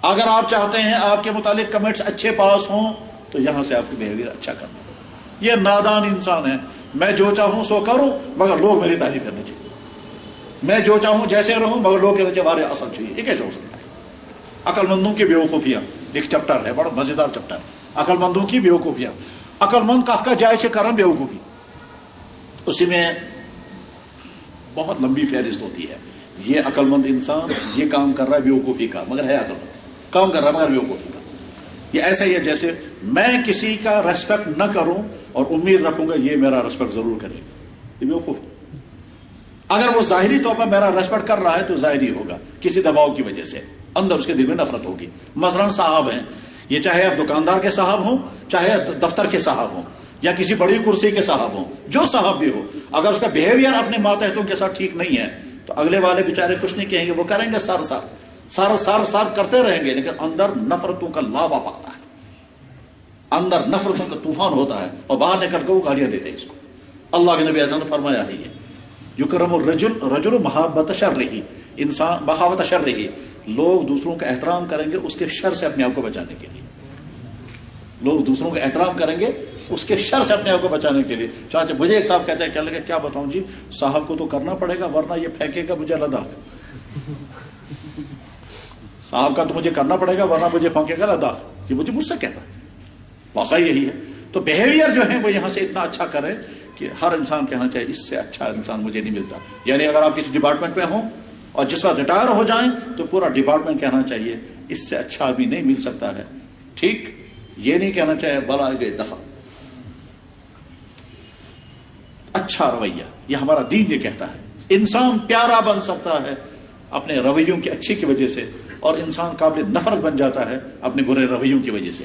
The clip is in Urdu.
اگر آپ چاہتے ہیں آپ کے متعلق کمنٹس اچھے پاس ہوں تو یہاں سے آپ کی بیہیویئر اچھا کرنا. یہ نادان انسان ہے. میں جو چاہوں سو کروں مگر لوگ میری تعریف کرنے چاہیے. میں جو چاہوں جیسے رہوں مگر لوگ کہنے چاہیے وارے اصل چاہیے. یہ کیسے ہو سکتا ہے؟ عقل مندوں کی بیوقوفیاں ایک چپٹر ہے, بڑا مزیدار چپٹر. عقل مندوں کی بیوقوفیاں. عقل مند کا جائے سے کرم بیوقوفی, اسی میں بہت لمبی فہرست ہوتی ہے. یہ عقل مند انسان یہ کام کر رہا ہے بیوقوفی کا مگر ہے عقل مند. کام کر رہا ہے مگر بیوقوفی کا. یہ ایسا ہی ہے جیسے میں کسی کا ریسپیکٹ نہ کروں اور امید رکھوں گا یہ میرا ریسپیکٹ ضرور کرے گا. یہ بیوقوفی. اگر وہ ظاہری طور پر میرا ریسپیکٹ کر رہا ہے تو ظاہری ہوگا کسی دباؤ کی وجہ سے, اندر اس کے دل میں نفرت ہوگی. مثلا صاحب ہیں, یہ چاہے آپ دکاندار کے صاحب ہوں, چاہے دفتر کے صاحب ہوں, یا کسی بڑی کرسی کے صاحب ہوں, جو صاحب بھی ہو, اگر اس کا بیہیویئر اپنے ماتحتوں کے ساتھ ٹھیک نہیں ہے تو اگلے والے بیچارے کچھ نہیں کہیں گے, وہ کریں گے سار کرتے رہیں گے, لیکن اندر نفرتوں کا لاوا پکتا ہے, اندر نفرتوں کا طوفان ہوتا ہے, اور باہر نکل کے وہ گالیاں دیتے ہیں اس کو. اللہ کے نبی اعظم نے فرمایا ہے یہ یکرم الرجل محبت شرہ, انسان بغاوت شرہ, لوگ دوسروں کا احترام کریں گے اس کے شر سے اپنے آپ کو بچانے کے لیے. لوگ دوسروں کا احترام کریں گے اس کے شر سے اپنے آپ کو بچانے کے لیے. چاچا مجھے ایک صاحب کہتے ہیں, کیا لگے کیا بتاؤں جی, صاحب کو تو کرنا پڑے گا ورنہ یہ پھینکے گا مجھے لداخ. صاحب کا تو مجھے کرنا پڑے گا ورنہ مجھے پھینکے گا لداخ. یہ مجھ سے کہتا ہے, واقعی یہی ہے. تو بیہیویئر جو ہے وہ یہاں سے اتنا اچھا کریں کہ ہر انسان کہنا چاہیے اس سے اچھا انسان مجھے نہیں ملتا. یعنی اگر آپ کسی ڈپارٹمنٹ میں ہوں اور جس وقت ریٹائر ہو جائیں تو پورا ڈپارٹمنٹ کہنا چاہیے اس سے اچھا بھی نہیں مل سکتا ہے. ٹھیک, یہ نہیں کہنا چاہیے بلا گئے دفعہ. اچھا رویہ یہ ہمارا دین یہ کہتا ہے. انسان پیارا بن سکتا ہے اپنے رویوں کی اچھی کی وجہ سے, اور انسان قابل نفرت بن جاتا ہے اپنے برے رویوں کی وجہ سے.